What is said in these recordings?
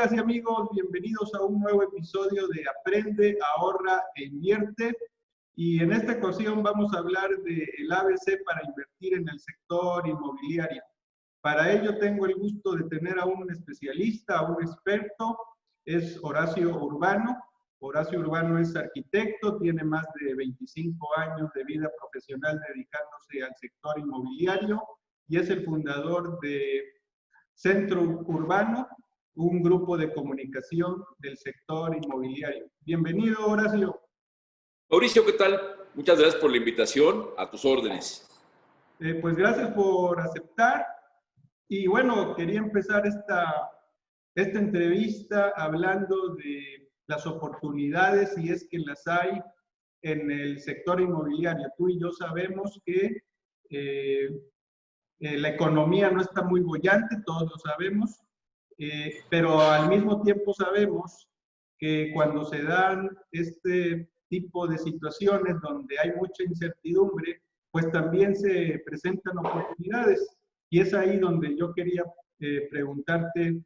amigas y amigos? Bienvenidos a un nuevo episodio de Aprende, Ahorra e Invierte. Y en esta ocasión vamos a hablar del ABC para invertir en el sector inmobiliario. Para ello tengo el gusto de tener a un especialista, a un experto, es Horacio Urbano. Horacio Urbano es arquitecto, tiene más de 25 años de vida profesional dedicándose al sector inmobiliario y es el fundador de Centro Urbano, un grupo de comunicación del sector inmobiliario. Bienvenido, Horacio. Mauricio, ¿qué tal? Muchas gracias por la invitación. A tus órdenes. Pues gracias por aceptar. Y bueno, quería empezar esta entrevista hablando de las oportunidades, si es que las hay, en el sector inmobiliario. Tú y yo sabemos que la economía no está muy bollante, todos lo sabemos, pero al mismo tiempo sabemos que cuando se dan este tipo de situaciones donde hay mucha incertidumbre, pues también se presentan oportunidades. Y es ahí donde yo quería preguntarte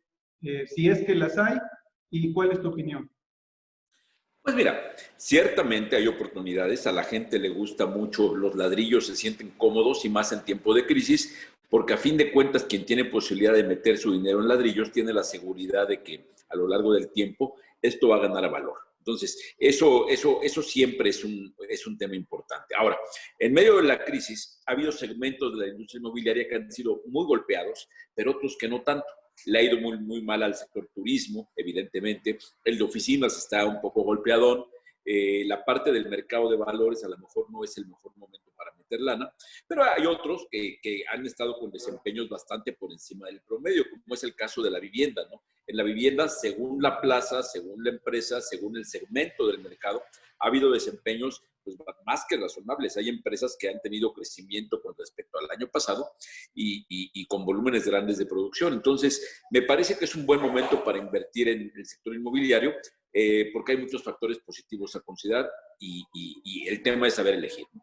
si es que las hay y cuál es tu opinión. Pues mira, ciertamente hay oportunidades. A la gente le gusta mucho los ladrillos, se sienten cómodos y más en tiempo de crisis, porque a fin de cuentas quien tiene posibilidad de meter su dinero en ladrillos tiene la seguridad de que a lo largo del tiempo esto va a ganar valor. Entonces, eso siempre es un tema importante. Ahora, en medio de la crisis, ha habido segmentos de la industria inmobiliaria que han sido muy golpeados, pero otros que no tanto. Le ha ido muy, muy mal al sector turismo, evidentemente. El de oficinas está un poco golpeadón. La parte del mercado de valores a lo mejor no es el mejor momento para meter lana, pero hay otros que han estado con desempeños bastante por encima del promedio, como es el caso de la vivienda, ¿no? En la vivienda, según la plaza, según la empresa, según el segmento del mercado, ha habido desempeños pues, más que razonables. Hay empresas que han tenido crecimiento con respecto al año pasado y con volúmenes grandes de producción. Entonces, me parece que es un buen momento para invertir en el sector inmobiliario porque hay muchos factores positivos a considerar y el tema es saber elegir, ¿no?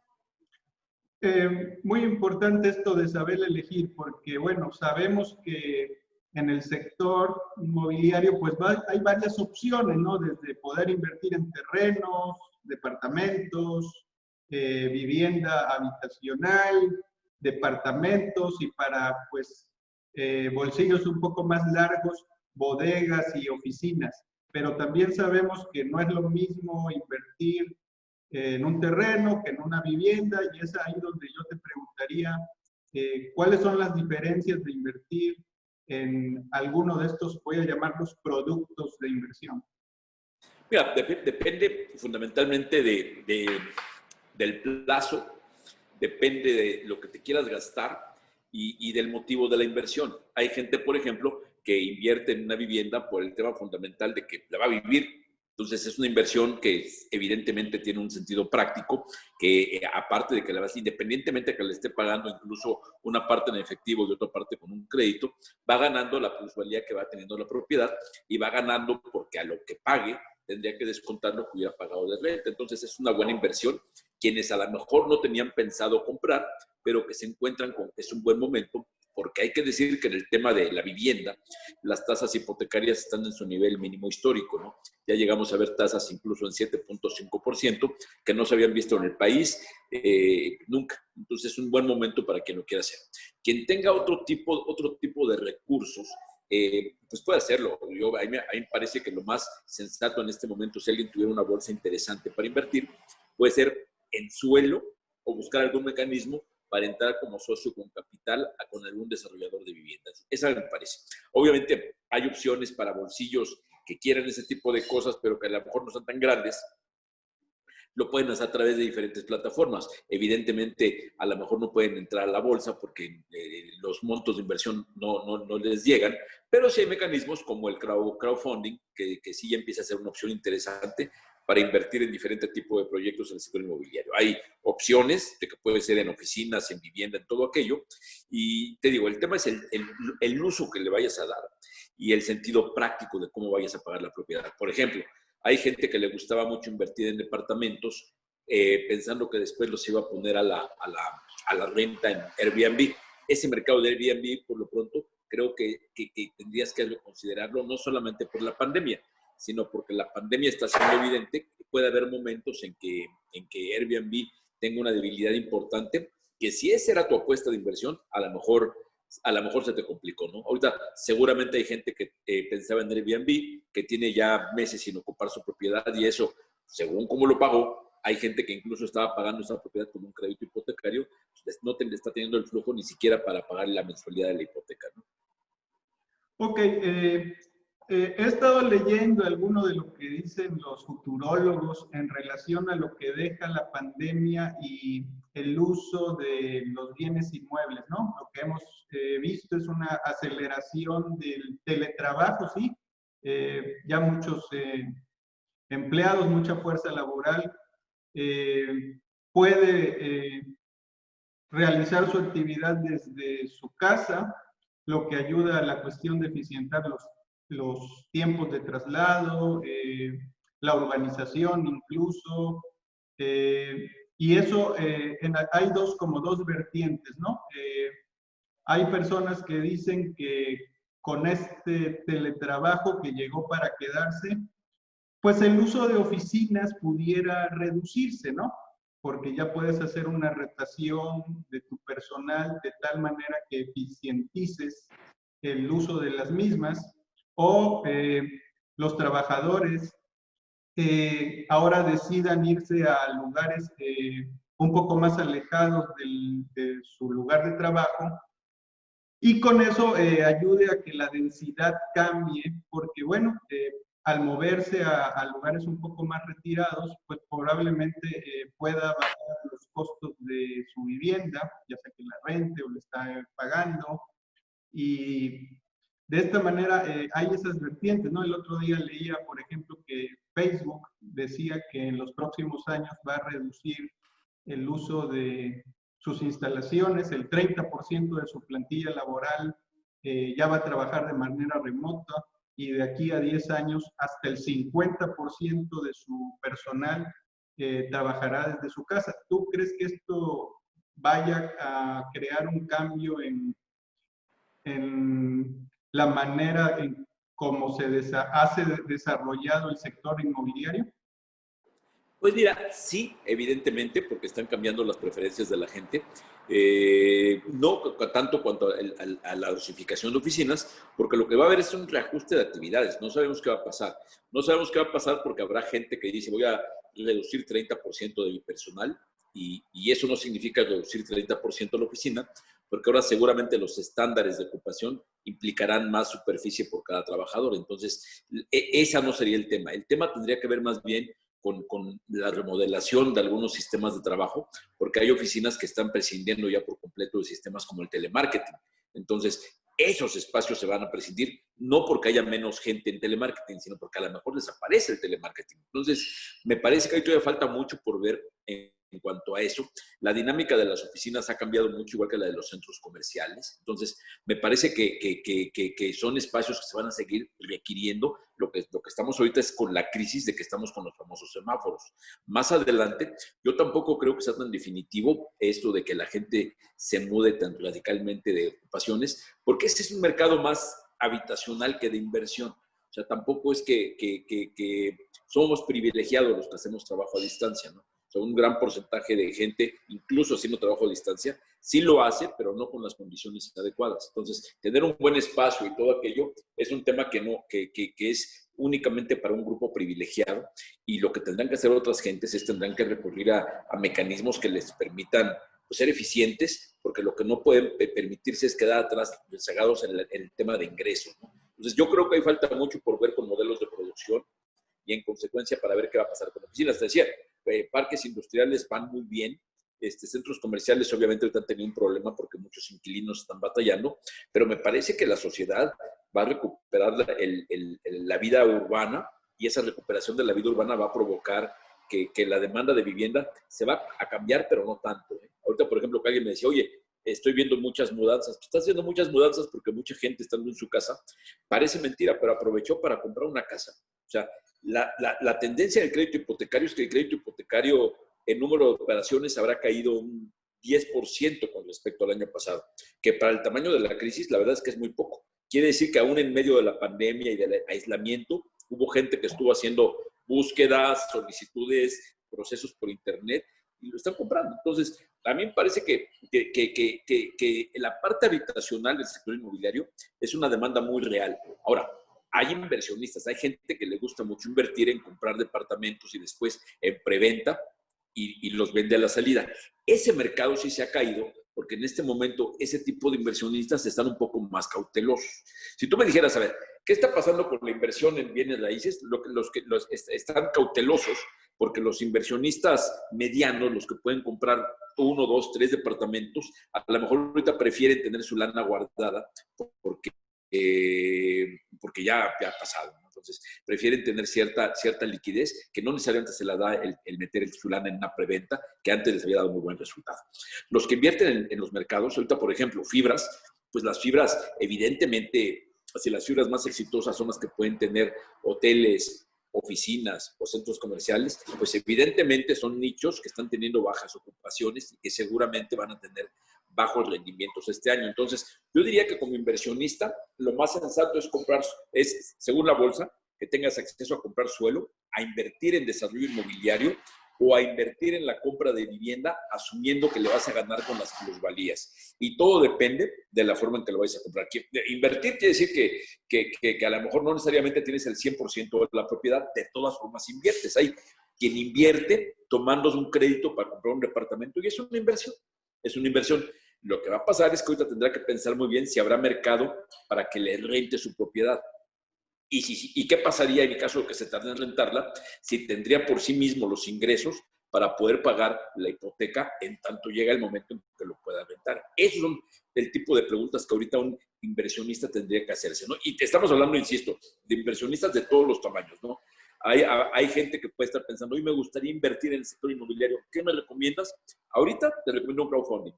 Muy importante esto de saber elegir, porque bueno, sabemos que en el sector inmobiliario pues hay varias opciones, ¿no? Desde poder invertir en terrenos, departamentos, vivienda habitacional, departamentos y para pues bolsillos un poco más largos, bodegas y oficinas. Pero también sabemos que no es lo mismo invertir en un terreno que en una vivienda, y es ahí donde yo te preguntaría cuáles son las diferencias de invertir en alguno de estos, voy a llamarlos productos de inversión. Mira, depende fundamentalmente del plazo, depende de lo que te quieras gastar y del motivo de la inversión. Hay gente, por ejemplo, que invierte en una vivienda por el tema fundamental de que la va a vivir. Entonces es una inversión que evidentemente tiene un sentido práctico, que aparte de que la vas, independientemente de que le esté pagando incluso una parte en efectivo y otra parte con un crédito, va ganando la plusvalía que va teniendo la propiedad y va ganando porque a lo que pague tendría que descontar lo que hubiera pagado de renta. Entonces es una buena inversión. Quienes a lo mejor no tenían pensado comprar, pero que se encuentran con que es un buen momento, porque hay que decir que en el tema de la vivienda, las tasas hipotecarias están en su nivel mínimo histórico, ¿no? Ya llegamos a ver tasas incluso en 7.5%, que no se habían visto en el país nunca. Entonces es un buen momento para quien lo quiera hacer. Quien tenga otro tipo de recursos, pues puede hacerlo. A mí me parece que lo más sensato en este momento, si alguien tuviera una bolsa interesante para invertir, puede ser en suelo o buscar algún mecanismo para entrar como socio con capital con algún desarrollador de viviendas. Esa me parece. Obviamente hay opciones para bolsillos que quieran ese tipo de cosas, pero que a lo mejor no son tan grandes. Lo pueden hacer a través de diferentes plataformas. Evidentemente, a lo mejor no pueden entrar a la bolsa porque los montos de inversión no les llegan, pero sí hay mecanismos como el crowdfunding, que sí ya empieza a ser una opción interesante para invertir en diferentes tipos de proyectos en el sector inmobiliario. Hay opciones de que puede ser en oficinas, en vivienda, en todo aquello. Y te digo, el tema es el uso que le vayas a dar y el sentido práctico de cómo vayas a pagar la propiedad. Por ejemplo, hay gente que le gustaba mucho invertir en departamentos pensando que después los iba a poner a la renta en Airbnb. Ese mercado de Airbnb, por lo pronto, creo que tendrías que considerarlo no solamente por la pandemia, sino porque la pandemia está siendo evidente que puede haber momentos en que Airbnb tenga una debilidad importante, que si esa era tu apuesta de inversión, a lo mejor se te complicó, ¿no? Ahorita seguramente hay gente que pensaba en Airbnb, que tiene ya meses sin ocupar su propiedad y eso, según cómo lo pagó, hay gente que incluso estaba pagando esa propiedad con un crédito hipotecario, pues no está teniendo el flujo ni siquiera para pagar la mensualidad de la hipoteca, ¿no? Ok, he estado leyendo alguno de lo que dicen los futurólogos en relación a lo que deja la pandemia y el uso de los bienes inmuebles, ¿no? Lo que hemos visto es una aceleración del teletrabajo, ¿sí? Ya muchos empleados, mucha fuerza laboral puede realizar su actividad desde su casa, lo que ayuda a la cuestión de eficientar los tiempos de traslado, la urbanización incluso, y eso hay como dos vertientes, ¿no? Hay personas que dicen que con este teletrabajo que llegó para quedarse, pues el uso de oficinas pudiera reducirse, ¿no? Porque ya puedes hacer una rotación de tu personal de tal manera que eficientices el uso de las mismas, o los trabajadores ahora decidan irse a lugares un poco más alejados de su lugar de trabajo, y con eso ayude a que la densidad cambie, porque bueno, al moverse a lugares un poco más retirados, pues probablemente pueda bajar los costos de su vivienda, ya sea que la rente o le está pagando, y de esta manera hay esas vertientes, ¿no? El otro día leía, por ejemplo, que Facebook decía que en los próximos años va a reducir el uso de sus instalaciones, el 30% de su plantilla laboral ya va a trabajar de manera remota, y de aquí a 10 años hasta el 50% de su personal trabajará desde su casa. ¿Tú crees que esto vaya a crear un cambio en la manera en cómo se hace desarrollado el sector inmobiliario? Pues mira, sí, evidentemente, porque están cambiando las preferencias de la gente. No tanto cuanto a la dosificación de oficinas, porque lo que va a haber es un reajuste de actividades. No sabemos qué va a pasar. No sabemos qué va a pasar porque habrá gente que dice voy a reducir 30% de mi personal, y eso no significa reducir 30% la oficina, porque ahora seguramente los estándares de ocupación implicarán más superficie por cada trabajador. Entonces, esa no sería el tema. El tema tendría que ver más bien con la remodelación de algunos sistemas de trabajo, porque hay oficinas que están prescindiendo ya por completo de sistemas como el telemarketing. Entonces, esos espacios se van a prescindir, no porque haya menos gente en telemarketing, sino porque a lo mejor desaparece el telemarketing. Entonces, me parece que ahí todavía falta mucho por ver en cuanto a eso. La dinámica de las oficinas ha cambiado mucho, igual que la de los centros comerciales. Entonces, me parece que son espacios que se van a seguir requiriendo. Lo que estamos ahorita es con la crisis de que estamos con los famosos semáforos. Más adelante, yo tampoco creo que sea tan definitivo esto de que la gente se mude tan radicalmente de ocupaciones, porque este es un mercado más habitacional que de inversión. O sea, tampoco es que somos privilegiados los que hacemos trabajo a distancia, ¿no? O sea, un gran porcentaje de gente, incluso haciendo trabajo a distancia, sí lo hace, pero no con las condiciones adecuadas. Entonces, tener un buen espacio y todo aquello es un tema que es únicamente para un grupo privilegiado, y lo que tendrán que hacer otras gentes es tendrán que recurrir a mecanismos que les permitan pues, ser eficientes, porque lo que no pueden permitirse es quedar atrás rezagados en el tema de ingresos, ¿no? Entonces, yo creo que hay falta mucho por ver con modelos de producción y en consecuencia para ver qué va a pasar con oficinas. Te decía, parques industriales van muy bien, centros comerciales obviamente ahorita han tenido un problema porque muchos inquilinos están batallando, pero me parece que la sociedad va a recuperar la vida urbana, y esa recuperación de la vida urbana va a provocar que la demanda de vivienda se va a cambiar, pero no tanto, ¿eh? Ahorita, por ejemplo, que alguien me decía, oye, estoy viendo muchas mudanzas. Está haciendo muchas mudanzas porque mucha gente estando en su casa, parece mentira, pero aprovechó para comprar una casa. O sea, la tendencia del crédito hipotecario es que el crédito hipotecario en número de operaciones habrá caído un 10% con respecto al año pasado, que para el tamaño de la crisis la verdad es que es muy poco. Quiere decir que aún en medio de la pandemia y del aislamiento, hubo gente que estuvo haciendo búsquedas, solicitudes, procesos por internet y lo están comprando. Entonces, a mí me parece que la parte habitacional del sector inmobiliario es una demanda muy real. Ahora, hay inversionistas, hay gente que le gusta mucho invertir en comprar departamentos y después en preventa y los vende a la salida. Ese mercado sí se ha caído porque en este momento ese tipo de inversionistas están un poco más cautelosos. Si tú me dijeras, a ver, ¿qué está pasando con la inversión en bienes raíces? Los están cautelosos porque los inversionistas medianos, los que pueden comprar 1, 2, 3 departamentos, a lo mejor ahorita prefieren tener su lana guardada porque, porque ya ha pasado, ¿no? Entonces, prefieren tener cierta liquidez que no necesariamente se la da el meter su lana en una preventa, que antes les había dado muy buen resultado. Los que invierten en los mercados, ahorita, por ejemplo, fibras, pues las fibras, evidentemente, si las fibras más exitosas son las que pueden tener hoteles, oficinas o centros comerciales, pues evidentemente son nichos que están teniendo bajas ocupaciones y que seguramente van a tener bajos rendimientos este año. Entonces, yo diría que como inversionista, lo más sensato es comprar, según la bolsa, que tengas acceso a comprar suelo, a invertir en desarrollo inmobiliario o a invertir en la compra de vivienda, asumiendo que le vas a ganar con las plusvalías. Y todo depende de la forma en que lo vais a comprar. Invertir quiere decir que a lo mejor no necesariamente tienes el 100% de la propiedad, de todas formas inviertes. Hay quien invierte tomando un crédito para comprar un departamento y es una inversión. Es una inversión. Lo que va a pasar es que ahorita tendrá que pensar muy bien si habrá mercado para que le rente su propiedad. ¿Y qué pasaría en el caso de que se tarde en rentarla? Si tendría por sí mismo los ingresos para poder pagar la hipoteca en tanto llega el momento en que lo pueda rentar. Esos son el tipo de preguntas que ahorita un inversionista tendría que hacerse, ¿no? Y te estamos hablando, insisto, de inversionistas de todos los tamaños, ¿no? Hay gente que puede estar pensando, hoy me gustaría invertir en el sector inmobiliario, ¿qué me recomiendas? Ahorita te recomiendo un crowdfunding,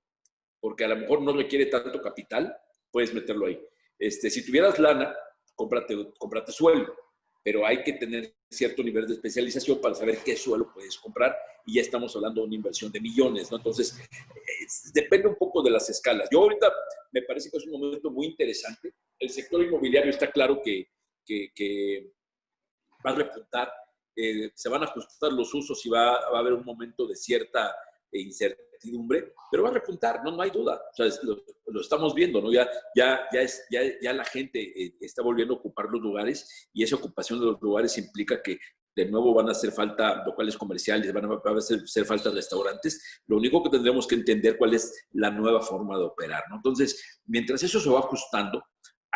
porque a lo mejor no requiere tanto capital, puedes meterlo ahí. Si tuvieras lana, cómprate suelo, pero hay que tener cierto nivel de especialización para saber qué suelo puedes comprar y ya estamos hablando de una inversión de millones, ¿no? Entonces, depende un poco de las escalas. Yo ahorita me parece que es un momento muy interesante. El sector inmobiliario está claro que va a repuntar, se van a ajustar los usos y va a haber un momento de cierta incertidumbre, pero va a repuntar, no hay duda. O sea, lo estamos viendo, ¿no? Ya la gente está volviendo a ocupar los lugares y esa ocupación de los lugares implica que de nuevo van a hacer falta locales comerciales, van a hacer falta restaurantes. Lo único que tendremos que entender cuál es la nueva forma de operar, ¿no? Entonces, mientras eso se va ajustando,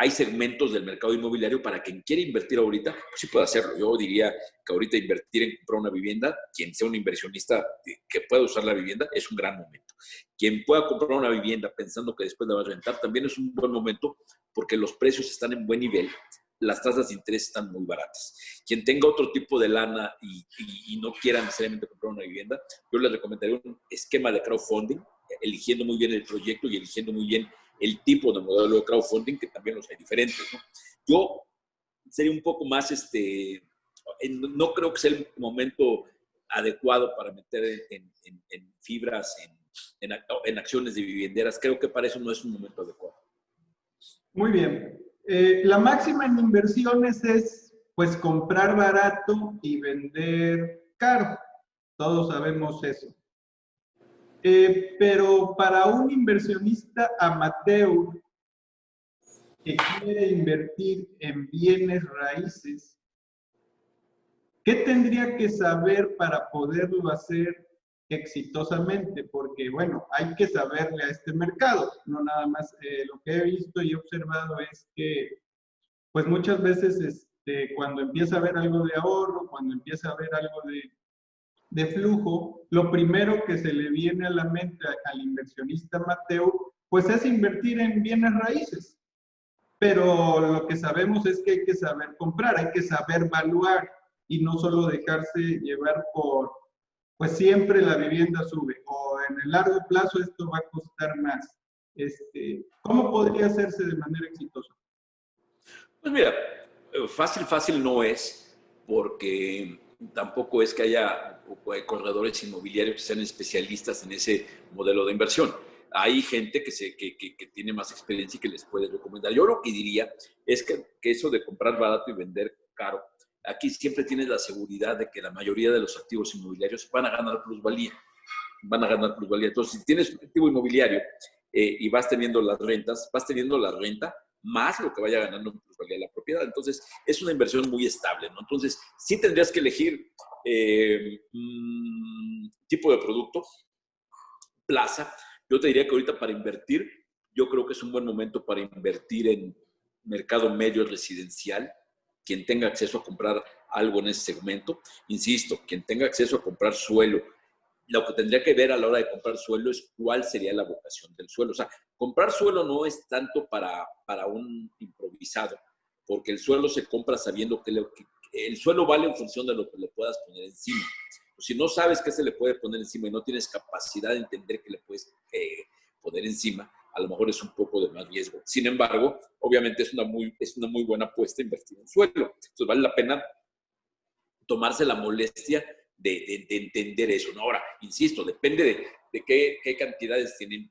hay segmentos del mercado inmobiliario para quien quiere invertir ahorita, pues sí puede hacerlo. Yo diría que ahorita invertir en comprar una vivienda, quien sea un inversionista que pueda usar la vivienda, es un gran momento. Quien pueda comprar una vivienda pensando que después la va a rentar, también es un buen momento porque los precios están en buen nivel, las tasas de interés están muy baratas. Quien tenga otro tipo de lana y no quiera necesariamente comprar una vivienda, yo les recomendaría un esquema de crowdfunding, eligiendo muy bien el proyecto y eligiendo muy bien el tipo de modelo de crowdfunding, que también los hay diferentes, ¿no? Yo sería un poco más, no creo que sea el momento adecuado para meter en fibras, en acciones de vivienderas. Creo que para eso no es un momento adecuado. Muy bien. La máxima en inversiones es, pues, comprar barato y vender caro. Todos sabemos eso. Pero para un inversionista amateur que quiere invertir en bienes raíces, ¿qué tendría que saber para poderlo hacer exitosamente? Porque, bueno, hay que saberle a este mercado, no nada más. Lo que he visto y observado es que, pues muchas veces cuando empieza a haber algo de ahorro, cuando empieza a haber algo de flujo, lo primero que se le viene a la mente al inversionista amateur, pues es invertir en bienes raíces. Pero lo que sabemos es que hay que saber comprar, hay que saber valuar y no solo dejarse llevar por, pues siempre la vivienda sube o en el largo plazo esto va a costar más. ¿Cómo podría hacerse de manera exitosa? Pues mira, fácil no es, porque tampoco es que haya corredores inmobiliarios que sean especialistas en ese modelo de inversión. Hay gente que tiene más experiencia y que les puede recomendar. Yo lo que diría es que eso de comprar barato y vender caro, aquí siempre tienes la seguridad de que la mayoría de los activos inmobiliarios van a ganar plusvalía. Van a ganar plusvalía. Entonces, si tienes un activo inmobiliario y vas teniendo las rentas, vas teniendo la renta más lo que vaya ganando en plusvalía la propiedad. Entonces, es una inversión muy estable, ¿no? Entonces, sí tendrías que elegir tipo de producto, plaza. Yo te diría que ahorita para invertir, yo creo que es un buen momento para invertir en mercado medio residencial. Quien tenga acceso a comprar algo en ese segmento, insisto, quien tenga acceso a comprar suelo, lo que tendría que ver a la hora de comprar suelo es cuál sería la vocación del suelo. O sea, comprar suelo no es tanto para un improvisado, porque el suelo se compra sabiendo que el suelo vale en función de lo que le puedas poner encima. Si no sabes qué se le puede poner encima y no tienes capacidad de entender qué le puedes poner encima, a lo mejor es un poco de más riesgo. Sin embargo, obviamente es una muy buena apuesta invertir en suelo. Entonces vale la pena tomarse la molestia de entender eso, ¿no? Ahora, insisto, depende de qué cantidades tienen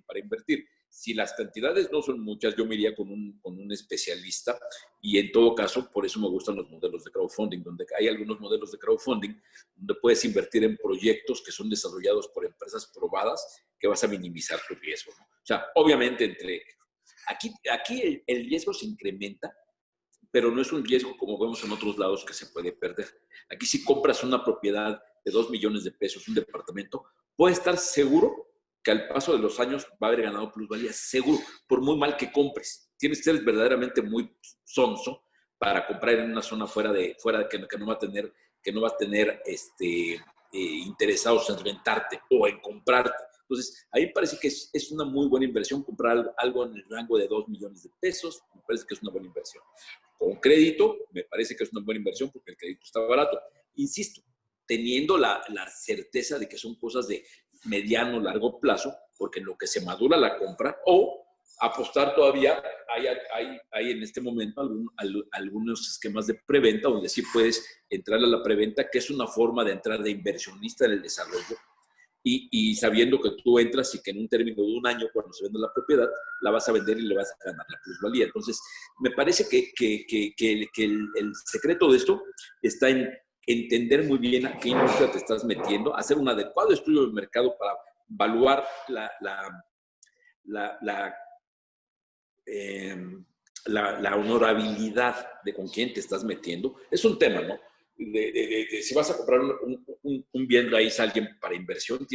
para invertir. Si las cantidades no son muchas, yo me iría con un especialista y en todo caso, por eso me gustan los modelos de crowdfunding, donde hay algunos modelos de crowdfunding donde puedes invertir en proyectos que son desarrollados por empresas probadas que vas a minimizar tu riesgo, ¿no? O sea, obviamente aquí el riesgo se incrementa, pero no es un riesgo como vemos en otros lados que se puede perder. Aquí si compras una propiedad de 2 millones de pesos, un departamento, puedes estar seguro que al paso de los años va a haber ganado plusvalía, seguro, por muy mal que compres. Tienes que ser verdaderamente muy sonso para comprar en una zona fuera de que no va a tener interesados en rentarte o en comprarte. Entonces, a mí me parece que es una muy buena inversión comprar algo en el rango de 2 millones de pesos, me parece que es una buena inversión. Con crédito, me parece que es una buena inversión porque el crédito está barato. Insisto, teniendo la certeza de que son cosas de mediano, largo plazo, porque en lo que se madura la compra, o apostar todavía, hay en este momento algunos esquemas de preventa donde sí puedes entrar a la preventa, que es una forma de entrar de inversionista en el desarrollo, y sabiendo que tú entras y que en un término de un año, cuando se vende la propiedad, la vas a vender y le vas a ganar la plusvalía. Entonces, me parece que el secreto de esto está en entender muy bien a qué industria te estás metiendo, hacer un adecuado estudio del mercado para evaluar la honorabilidad de con quién te estás metiendo. Es un tema, ¿no? Si vas a comprar un bien raíz a alguien para inversión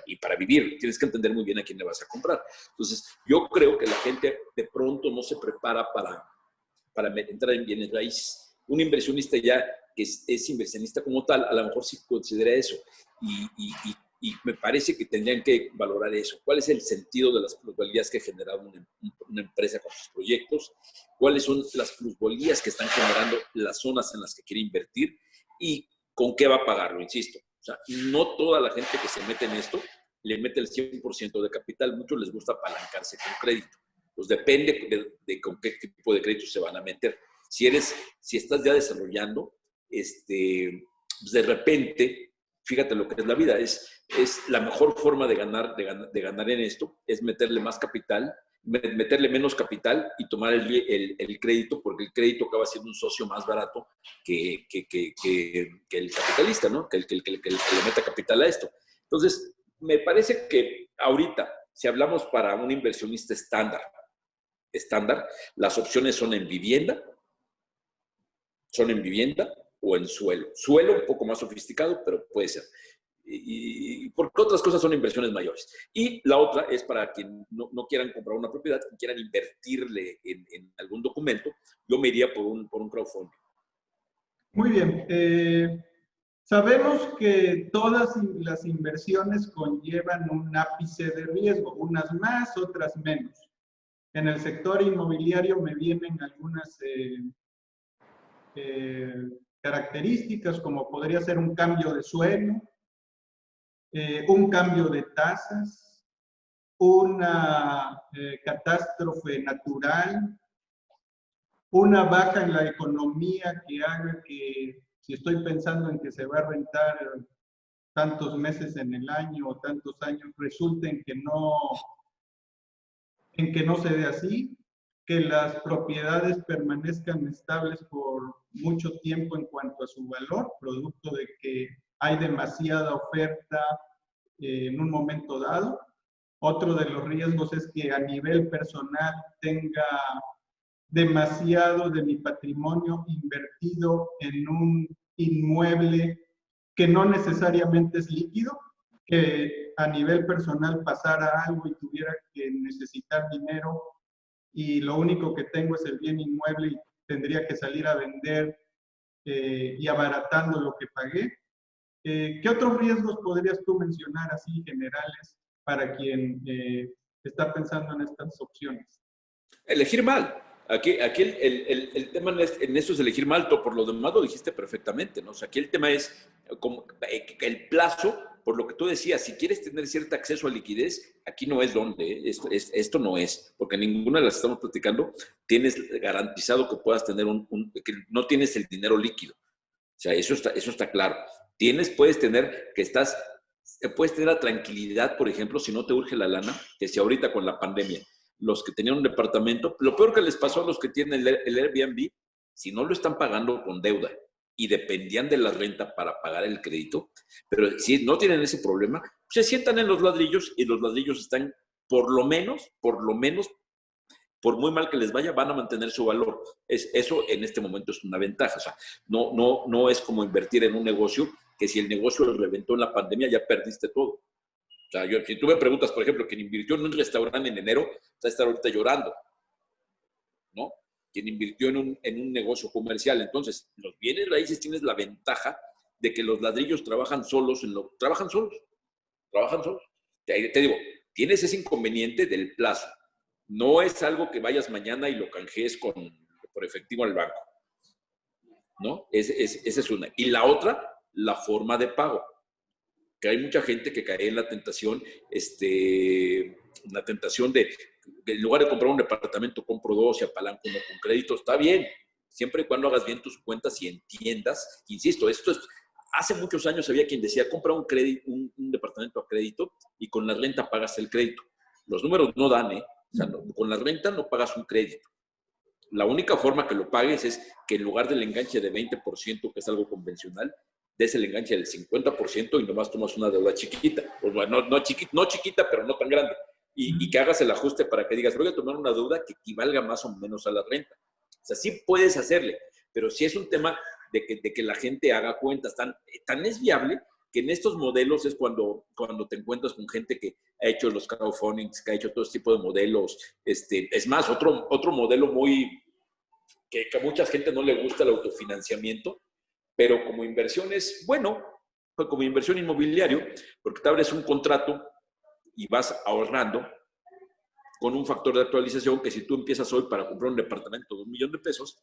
y para vivir, tienes que entender muy bien a quién le vas a comprar. Entonces, yo creo que la gente de pronto no se prepara para entrar en bienes raíces. Un inversionista ya que es inversionista como tal, a lo mejor sí considera eso. Y me parece que tendrían que valorar eso. ¿Cuál es el sentido de las plusvalías que ha generado una empresa con sus proyectos? ¿Cuáles son las plusvalías que están generando las zonas en las que quiere invertir? ¿Y con qué va a pagarlo? Insisto. O sea, no toda la gente que se mete en esto le mete el 100% de capital. Muchos les gusta apalancarse con crédito. Pues depende de con qué tipo de crédito se van a meter. Si estás ya desarrollando, pues de repente, fíjate lo que es la vida, es la mejor forma de ganar en esto, es meterle más capital, meterle menos capital y tomar el crédito, porque el crédito acaba siendo un socio más barato que el capitalista, ¿no? Que el que le meta capital a esto. Entonces, me parece que ahorita, si hablamos para un inversionista estándar, las opciones son en vivienda o en suelo. Suelo un poco más sofisticado, pero puede ser. Y porque otras cosas son inversiones mayores. Y la otra es para quien no quieran comprar una propiedad, quieran invertirle en algún documento, yo me iría por un crowdfunding. Muy bien. Sabemos que todas las inversiones conllevan un ápice de riesgo, unas más, otras menos. En el sector inmobiliario me vienen algunas características, como podría ser un cambio de suelo, un cambio de tasas, una catástrofe natural, una baja en la economía que haga que si estoy pensando en que se va a rentar tantos meses en el año o tantos años, resulta en que no se dé así, que las propiedades permanezcan estables por mucho tiempo en cuanto a su valor, producto de que hay demasiada oferta en un momento dado. Otro de los riesgos es que a nivel personal tenga demasiado de mi patrimonio invertido en un inmueble que no necesariamente es líquido, que a nivel personal pasara algo y tuviera que necesitar dinero y lo único que tengo es el bien inmueble y tendría que salir a vender y abaratando lo que pagué. ¿Qué otros riesgos podrías tú mencionar así generales para quien está pensando en estas opciones? Elegir mal. Aquí el tema en eso es elegir mal. Por lo demás lo dijiste perfectamente, ¿no? O sea, aquí el tema es como el plazo, por lo que tú decías, si quieres tener cierto acceso a liquidez, aquí no es donde, esto no es, porque ninguna de las que estamos platicando tienes garantizado que puedas tener que no tienes el dinero líquido. O sea, eso está claro. Puedes tener la tranquilidad, por ejemplo, si no te urge la lana, que si ahorita con la pandemia, los que tenían un departamento, lo peor que les pasó a los que tienen el Airbnb, si no lo están pagando con deuda y dependían de la renta para pagar el crédito, pero si no tienen ese problema, se sientan en los ladrillos y los ladrillos están por lo menos, por muy mal que les vaya, van a mantener su valor. Eso en este momento es una ventaja. O sea, no es como invertir en un negocio que si el negocio reventó en la pandemia ya perdiste todo. O sea, si tú me preguntas, por ejemplo, quien invirtió en un restaurante en enero, va a estar ahorita llorando, ¿no? Quien invirtió en un negocio comercial. Entonces, los bienes raíces tienes la ventaja de que los ladrillos trabajan solos. Trabajan solos. Te digo, tienes ese inconveniente del plazo. No es algo que vayas mañana y lo canjees por efectivo al banco, ¿no? Esa es una. Y la otra, la forma de pago. Que hay mucha gente que cae en la tentación, de, en lugar de comprar un departamento, compro dos y apalanco uno con crédito. Está bien, siempre y cuando hagas bien tus cuentas y entiendas. Insisto, hace muchos años había quien decía, compra un departamento a crédito y con la renta pagas el crédito. Los números no dan, ¿eh? O sea, con la renta no pagas un crédito. La única forma que lo pagues es que en lugar del enganche de 20%, que es algo convencional, des el enganche del 50% y nomás tomas una deuda chiquita. Pues bueno, no chiquita, pero no tan grande. Y que hagas el ajuste para que digas, voy a tomar una deuda que equivalga más o menos a la renta. O sea, sí puedes hacerle, pero sí es un tema de que la gente haga cuentas. Tan es viable que en estos modelos es cuando te encuentras con gente que ha hecho los crowdfundings, que ha hecho todo este tipo de modelos. Es más, otro modelo que a mucha gente no le gusta, el autofinanciamiento, pero como inversión es bueno, como inversión inmobiliario, porque te abres un contrato y vas ahorrando con un factor de actualización que si tú empiezas hoy para comprar un departamento de $1,000,000,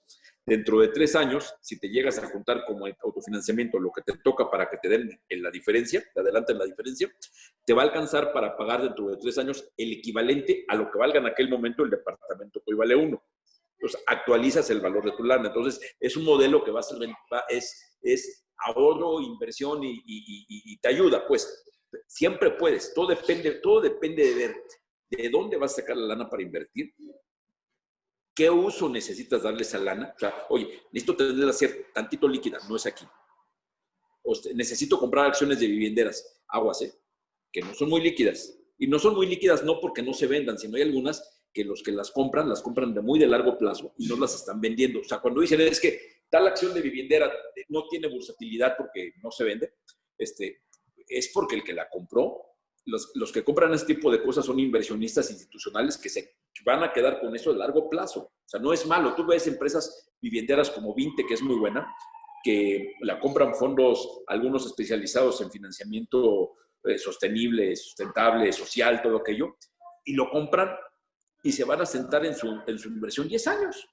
dentro de 3 años, si te llegas a juntar como autofinanciamiento lo que te toca para que te den en la diferencia, te adelanten la diferencia, te va a alcanzar para pagar dentro de 3 años el equivalente a lo que valga en aquel momento el departamento que hoy vale 1. Entonces, actualizas el valor de tu lana. Entonces, es un modelo que es ahorro, inversión y te ayuda, pues. Siempre puedes. Todo depende de ver de dónde vas a sacar la lana para invertir, qué uso necesitas darle esa lana. O sea, oye, necesito tenerla ser tantito líquida, no es aquí. Necesito comprar acciones de vivienderas, aguas, que no son muy líquidas. Y no son muy líquidas no porque no se vendan, sino hay algunas que los que las compran de muy de largo plazo y no las están vendiendo. O sea, cuando dicen es que tal acción de viviendera no tiene bursatilidad porque no se vende, es porque el que la compró, los que compran este tipo de cosas son inversionistas institucionales que se van a quedar con eso a largo plazo. O sea, no es malo. Tú ves empresas vivienderas como Vinte, que es muy buena, que la compran fondos, algunos especializados en financiamiento sostenible, sustentable, social, todo aquello, y lo compran y se van a sentar en su inversión 10 años.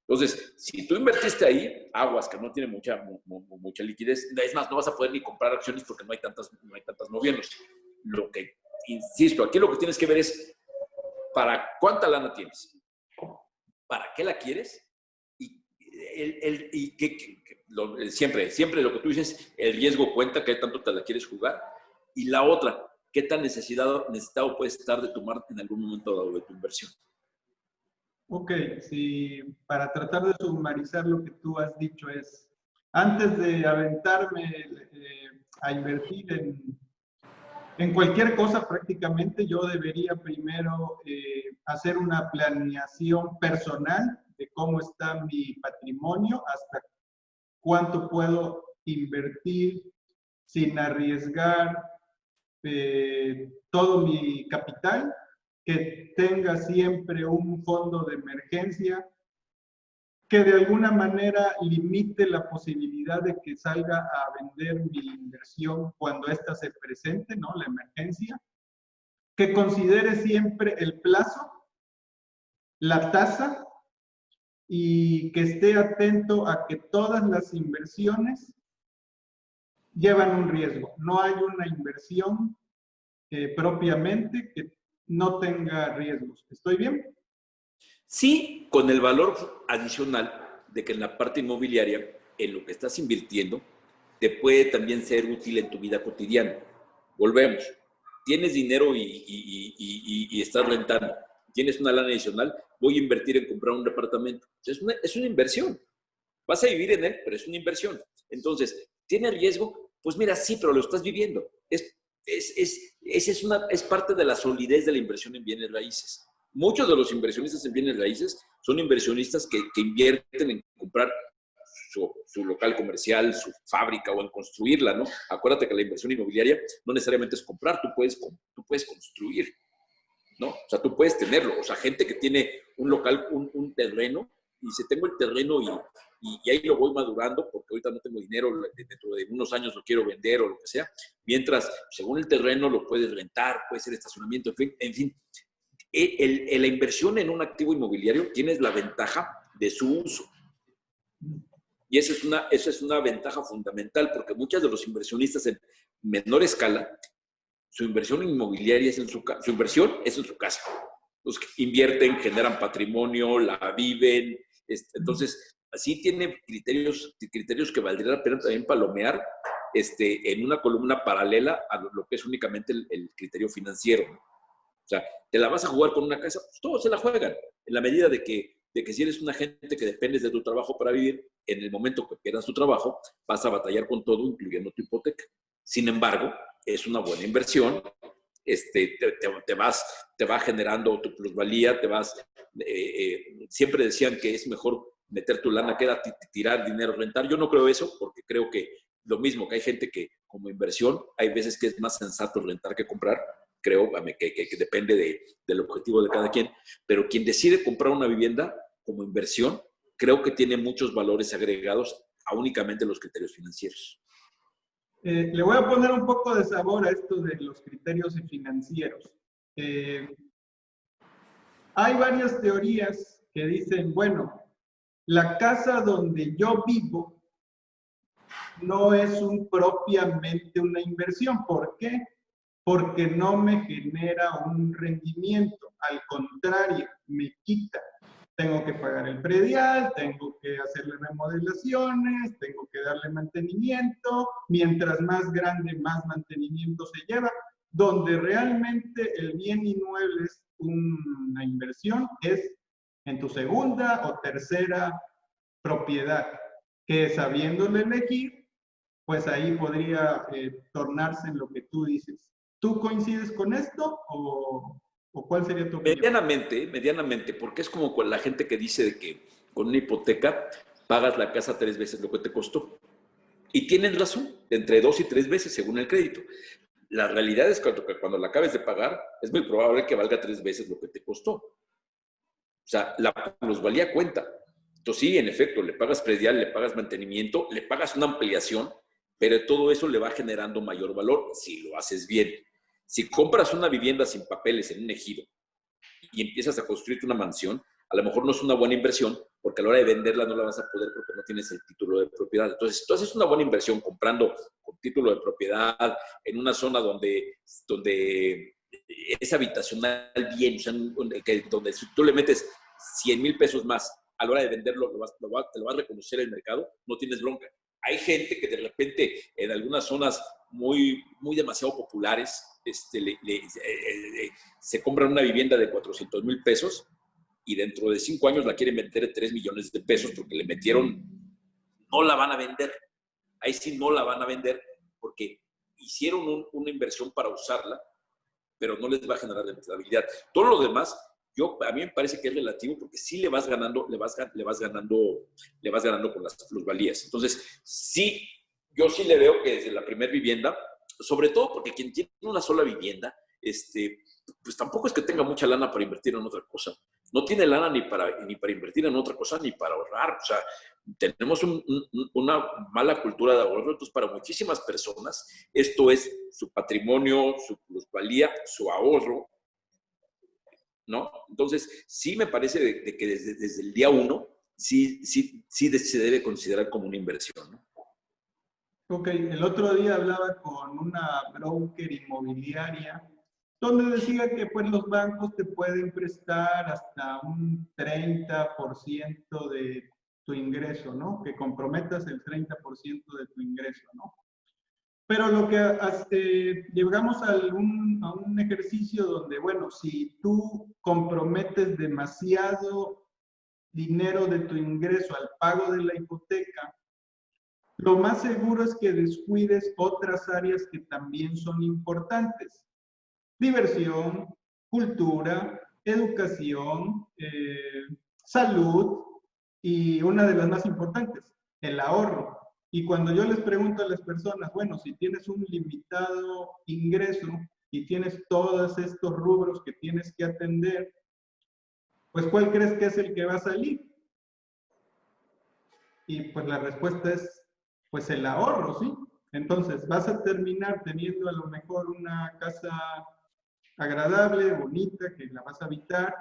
Entonces, si tú invertiste ahí, aguas, que no tiene mucha liquidez, es más, no vas a poder ni comprar acciones porque no hay tantas moviéndose. Lo que, insisto, aquí lo que tienes que ver es para cuánta lana tienes, para qué la quieres y siempre lo que tú dices, el riesgo cuenta, qué tanto te la quieres jugar. Y la otra, qué tan necesitado puedes estar de tomar en algún momento dado de tu inversión. Ok, si para tratar de sumarizar lo que tú has dicho es, antes de aventarme a invertir en cualquier cosa prácticamente, yo debería primero hacer una planeación personal de cómo está mi patrimonio, hasta cuánto puedo invertir sin arriesgar todo mi capital, que tenga siempre un fondo de emergencia, que de alguna manera limite la posibilidad de que salga a vender mi inversión cuando ésta se presente, ¿no? La emergencia, que considere siempre el plazo, la tasa, y que esté atento a que todas las inversiones llevan un riesgo. No hay una inversión propiamente que no tenga riesgos. ¿Estoy bien? Sí, con el valor adicional de que en la parte inmobiliaria, en lo que estás invirtiendo, te puede también ser útil en tu vida cotidiana. Volvemos. Tienes dinero y estás rentando. Tienes una lana adicional, voy a invertir en comprar un departamento. Es una inversión. Vas a vivir en él, pero es una inversión. Entonces, ¿tiene riesgo? Pues mira, sí, pero lo estás viviendo. Es parte de la solidez de la inversión en bienes raíces. Muchos de los inversionistas en bienes raíces son inversionistas que invierten en comprar su local comercial, su fábrica o en construirla, ¿no? Acuérdate que la inversión inmobiliaria no necesariamente es comprar, tú puedes construir, ¿no? O sea, tú puedes tenerlo. O sea, gente que tiene un local, un terreno, y dice, tengo el terreno y ahí lo voy madurando porque ahorita no tengo dinero, dentro de unos años lo quiero vender o lo que sea. Mientras, según el terreno, lo puedes rentar, puede ser estacionamiento, en fin. La inversión en un activo inmobiliario tienes la ventaja de su uso. Y esa es una ventaja fundamental, porque muchos de los inversionistas en menor escala, su inversión inmobiliaria es su inversión es en su casa. Los que invierten, generan patrimonio, la viven. Entonces, así tiene criterios que valdría la pena también palomear en una columna paralela a lo que es únicamente el criterio financiero, ¿no? O sea, ¿te la vas a jugar con una casa? Pues todos se la juegan, en la medida de que si eres una gente que dependes de tu trabajo para vivir, en el momento que pierdas tu trabajo, vas a batallar con todo, incluyendo tu hipoteca. Sin embargo, es una buena inversión, te va generando tu plusvalía, siempre decían que es mejor meter tu lana que tirar dinero, rentar. Yo no creo eso, porque creo que lo mismo que hay gente que como inversión, hay veces que es más sensato rentar que comprar. Creo que depende del objetivo de cada quien, pero quien decide comprar una vivienda como inversión, creo que tiene muchos valores agregados a únicamente los criterios financieros. Le voy a poner un poco de sabor a esto de los criterios financieros. Hay varias teorías que dicen, bueno, la casa donde yo vivo no es propiamente una inversión. ¿Por qué? Porque no me genera un rendimiento, al contrario, me quita. Tengo que pagar el predial, tengo que hacerle remodelaciones, tengo que darle mantenimiento. Mientras más grande, más mantenimiento se lleva. Donde realmente el bien inmueble es una inversión es en tu segunda o tercera propiedad, que sabiéndole elegir, pues ahí podría tornarse en lo que tú dices. ¿Tú coincides con esto o cuál sería tu opinión? Medianamente, porque es como con la gente que dice de que con una hipoteca pagas la casa 3 veces lo que te costó. Y tienen razón, entre 2 y 3 veces según el crédito. La realidad es que cuando la acabes de pagar, es muy probable que valga 3 veces lo que te costó. O sea, la plusvalía cuenta. Entonces sí, en efecto, le pagas predial, le pagas mantenimiento, le pagas una ampliación, pero todo eso le va generando mayor valor si lo haces bien. Si compras una vivienda sin papeles en un ejido y empiezas a construirte una mansión, a lo mejor no es una buena inversión, porque a la hora de venderla no la vas a poder porque no tienes el título de propiedad. Entonces, si tú haces una buena inversión comprando con título de propiedad en una zona donde es habitacional bien, o sea, donde si tú le metes 100,000 pesos más a la hora de venderlo te lo va a reconocer el mercado, no tienes bronca. Hay gente que de repente en algunas zonas muy demasiado populares se compran una vivienda de 400,000 pesos y dentro de 5 años la quieren vender de 3 millones de pesos porque le metieron, no la van a vender. Ahí sí no la van a vender porque hicieron una inversión para usarla, pero no les va a generar rentabilidad. Todo lo demás, a mí me parece que es relativo porque sí le vas ganando con las plusvalías. Entonces, sí, yo sí le veo que desde la primera vivienda, sobre todo porque quien tiene una sola vivienda, pues tampoco es que tenga mucha lana para invertir en otra cosa. No tiene lana ni para invertir en otra cosa, ni para ahorrar. O sea, tenemos una mala cultura de ahorro. Entonces, para muchísimas personas, esto es su patrimonio, su plusvalía, su ahorro, ¿no? Entonces, sí me parece de que desde el día uno, sí se debe considerar como una inversión, ¿no? Ok, el otro día hablaba con una broker inmobiliaria donde decía que pues los bancos te pueden prestar hasta un 30% de tu ingreso, ¿no? Que comprometas el 30% de tu ingreso, ¿no? Pero lo que llegamos a un ejercicio donde, bueno, si tú comprometes demasiado dinero de tu ingreso al pago de la hipoteca, lo más seguro es que descuides otras áreas que también son importantes. Diversión, cultura, educación, salud y una de las más importantes, el ahorro. Y cuando yo les pregunto a las personas, bueno, si tienes un limitado ingreso y tienes todos estos rubros que tienes que atender, pues ¿cuál crees que es el que va a salir? Y pues la respuesta es, pues el ahorro, ¿sí? Entonces vas a terminar teniendo a lo mejor una casa agradable, bonita, que la vas a habitar,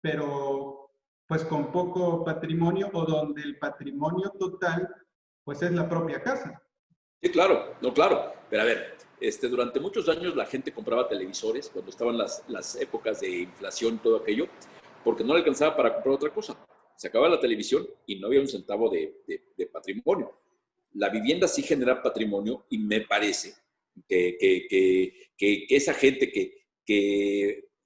pero pues con poco patrimonio o donde el patrimonio total pues es la propia casa. Sí, claro, no, claro. Pero a ver, durante muchos años la gente compraba televisores cuando estaban las épocas de inflación y todo aquello, porque no le alcanzaba para comprar otra cosa. Se acababa la televisión y no había un centavo de patrimonio. La vivienda sí genera patrimonio y me parece que esa gente que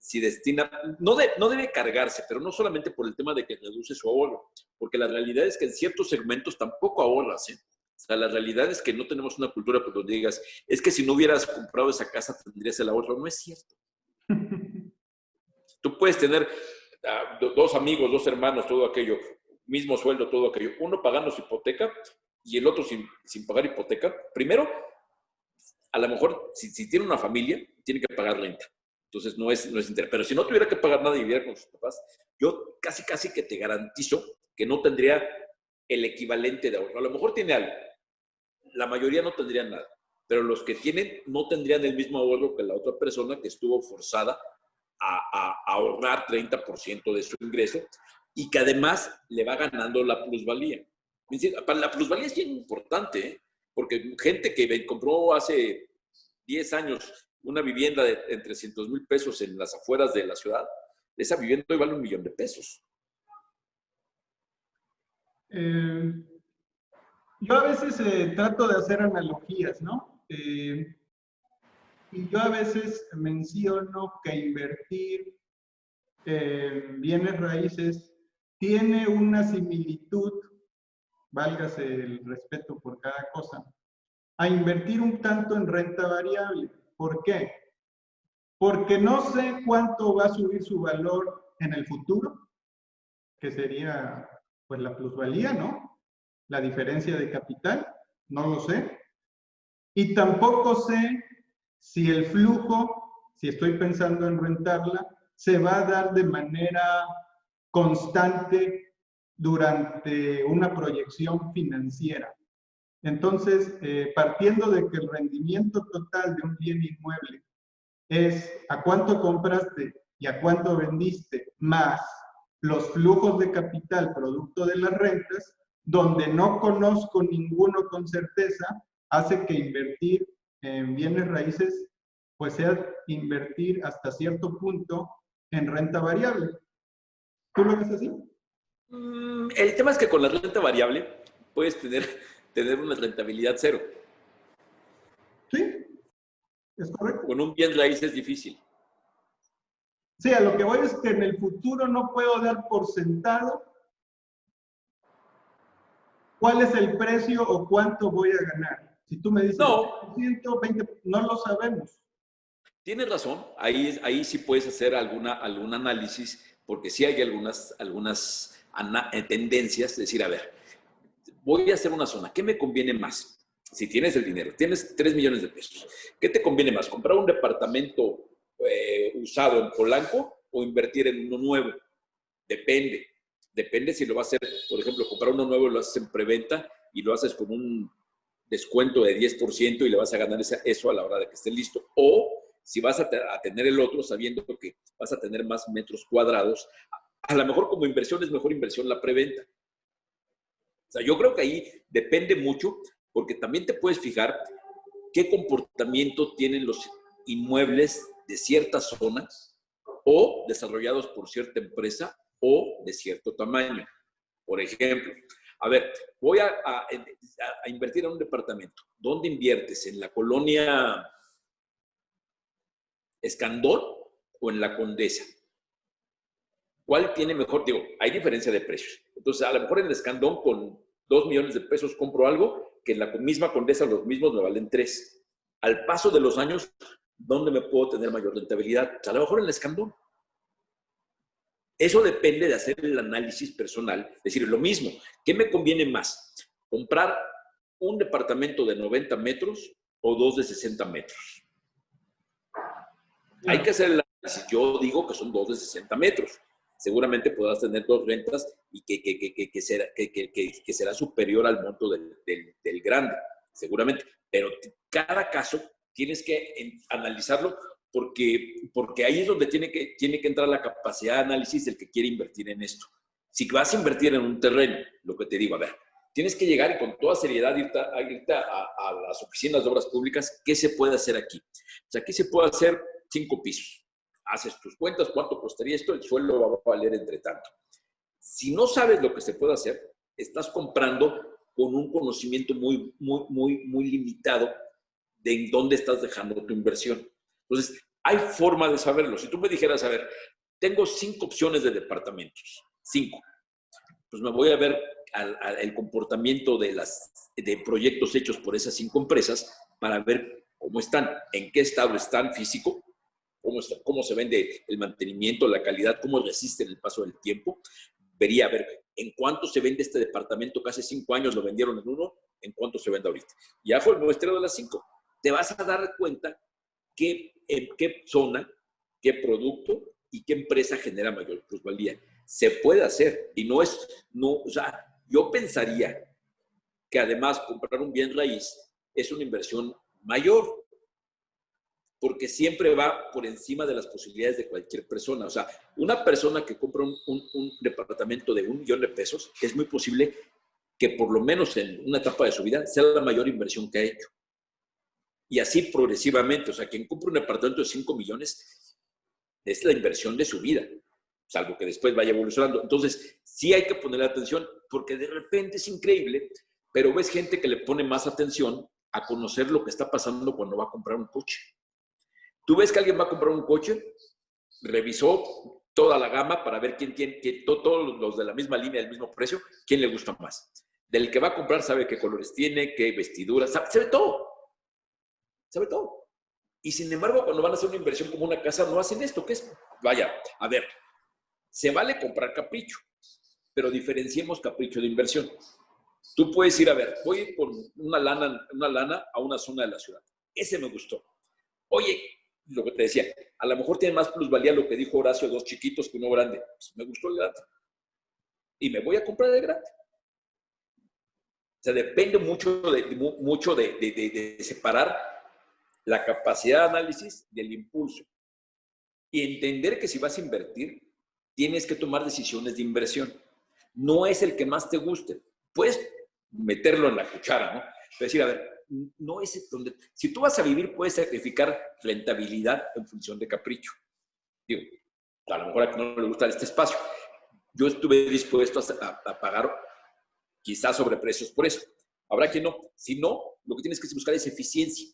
si destina, no debe cargarse, pero no solamente por el tema de que reduce su ahorro, porque la realidad es que en ciertos segmentos tampoco ahorras, ¿eh? O sea, la realidad es que no tenemos una cultura por donde digas, es que si no hubieras comprado esa casa tendrías el ahorro. No es cierto. Tú puedes tener dos amigos, dos hermanos, todo aquello, mismo sueldo, todo aquello, uno pagando su hipoteca y el otro sin pagar hipoteca. Primero, a lo mejor, si tiene una familia, tiene que pagar renta. Entonces, no es interés. Pero si no tuviera que pagar nada y viviera con sus papás, yo casi que te garantizo que no tendría el equivalente de ahorro. A lo mejor tiene algo. La mayoría no tendrían nada. Pero los que tienen no tendrían el mismo ahorro que la otra persona que estuvo forzada a ahorrar 30% de su ingreso y que además le va ganando la plusvalía. La plusvalía es bien importante, ¿eh? Porque gente que compró hace 10 años una vivienda de entre 300,000 pesos en las afueras de la ciudad, esa vivienda hoy vale 1,000,000 de pesos. Yo a veces trato de hacer analogías, ¿no? Y yo a veces menciono que invertir en bienes raíces tiene una similitud, válgase el respeto por cada cosa, a invertir un tanto en renta variable. ¿Por qué? Porque no sé cuánto va a subir su valor en el futuro, que sería pues la plusvalía, ¿no? La diferencia de capital, no lo sé. Y tampoco sé si el flujo, si estoy pensando en rentarla, se va a dar de manera constante durante una proyección financiera. Entonces, partiendo de que el rendimiento total de un bien inmueble es a cuánto compraste y a cuánto vendiste, más los flujos de capital producto de las rentas, donde no conozco ninguno con certeza, hace que invertir en bienes raíces pues sea invertir hasta cierto punto en renta variable. ¿Tú lo ves así? El tema es que con la renta variable puedes tener una rentabilidad cero. Sí, es correcto. Con un bien raíz es difícil. Sí, a lo que voy es que en el futuro no puedo dar por sentado cuál es el precio o cuánto voy a ganar. Si tú me dices No, 10%, 20%, no lo sabemos. tienes razón. Ahí sí puedes hacer algún análisis, porque sí hay algunas tendencias. Es decir, a ver, voy a hacer una zona. ¿Qué me conviene más? Si tienes el dinero, tienes 3 millones de pesos. ¿Qué te conviene más? ¿Comprar un departamento usado en Polanco o invertir en uno nuevo? Depende. Depende si lo vas a hacer, por ejemplo, comprar uno nuevo y lo haces en preventa y lo haces con un descuento de 10% y le vas a ganar eso a la hora de que esté listo. O si vas a tener el otro sabiendo que vas a tener más metros cuadrados, a lo mejor como inversión es mejor inversión la preventa. O sea, yo creo que ahí depende mucho, porque también te puedes fijar qué comportamiento tienen los inmuebles de ciertas zonas o desarrollados por cierta empresa o de cierto tamaño. Por ejemplo, a ver, voy a invertir en un departamento. ¿Dónde inviertes? ¿En la colonia Escandón o en la Condesa? ¿Cuál tiene mejor? Digo, hay diferencia de precios. Entonces, a lo mejor en el Escandón con 2 millones de pesos compro algo que en la misma Condesa los mismos me valen 3. Al paso de los años, ¿dónde me puedo tener mayor rentabilidad? A lo mejor en el Escandón. Eso depende de hacer el análisis personal. Es decir, lo mismo, ¿qué me conviene más? ¿Comprar un departamento de 90 metros o 2 de 60 metros? Hay que hacer el análisis. Yo digo que son 2 de 60 metros. Seguramente podrás tener 2 rentas y que será superior al monto del grande, seguramente. Pero cada caso tienes que analizarlo porque ahí es donde tiene que entrar la capacidad de análisis del que quiere invertir en esto. Si vas a invertir en un terreno, lo que te digo, a ver, tienes que llegar y con toda seriedad irte a las oficinas de obras públicas, ¿qué se puede hacer aquí? O sea, aquí se puede hacer 5 pisos. Haces tus cuentas, ¿cuánto costaría esto? El suelo va a valer entre tanto. Si no sabes lo que se puede hacer, estás comprando con un conocimiento muy limitado de en dónde estás dejando tu inversión. Entonces, hay forma de saberlo. Si tú me dijeras, a ver, tengo 5 opciones de departamentos, 5, pues me voy a ver el comportamiento de proyectos hechos por esas 5 empresas para ver cómo están, en qué estado están físico, cómo se vende el mantenimiento, la calidad, cómo resisten el paso del tiempo. Vería, a ver, en cuánto se vende este departamento que hace 5 años lo vendieron en uno, en cuánto se vende ahorita. Y hago el muestreo de las 5. Te vas a dar cuenta en qué zona, qué producto y qué empresa genera mayor plusvalía. Se puede hacer y o sea, yo pensaría que además comprar un bien raíz es una inversión mayor, porque siempre va por encima de las posibilidades de cualquier persona. O sea, una persona que compra un departamento de 1 millón de pesos, es muy posible que por lo menos en una etapa de su vida sea la mayor inversión que ha hecho. Y así progresivamente. O sea, quien compra un departamento de 5 millones es la inversión de su vida, salvo que después vaya evolucionando. Entonces, sí hay que ponerle atención, porque de repente es increíble, pero ves gente que le pone más atención a conocer lo que está pasando cuando va a comprar un coche. Tú ves que alguien va a comprar un coche, revisó toda la gama para ver todos los de la misma línea, del mismo precio, quién le gusta más. Del que va a comprar sabe qué colores tiene, qué vestiduras, sabe todo. Sabe todo. Y sin embargo, cuando van a hacer una inversión como una casa, no hacen esto, que es, vaya, a ver, se vale comprar capricho, pero diferenciemos capricho de inversión. Tú puedes ir, a ver, voy a ir con una lana a una zona de la ciudad. Ese me gustó. Oye, lo que te decía, a lo mejor tiene más plusvalía lo que dijo Horacio, 2 chiquitos que uno grande. Pues me gustó el grande. Y me voy a comprar el grande. O sea, depende mucho de separar la capacidad de análisis del impulso. Y entender que si vas a invertir, tienes que tomar decisiones de inversión. No es el que más te guste. Puedes meterlo en la cuchara, ¿no? Es decir, a ver, no es donde... Si tú vas a vivir, puedes sacrificar rentabilidad en función de capricho. Digo, a lo mejor a ti no le gusta este espacio. yo estuve dispuesto a pagar quizás sobreprecios por eso. Habrá quien no. Si no, lo que tienes que buscar es eficiencia.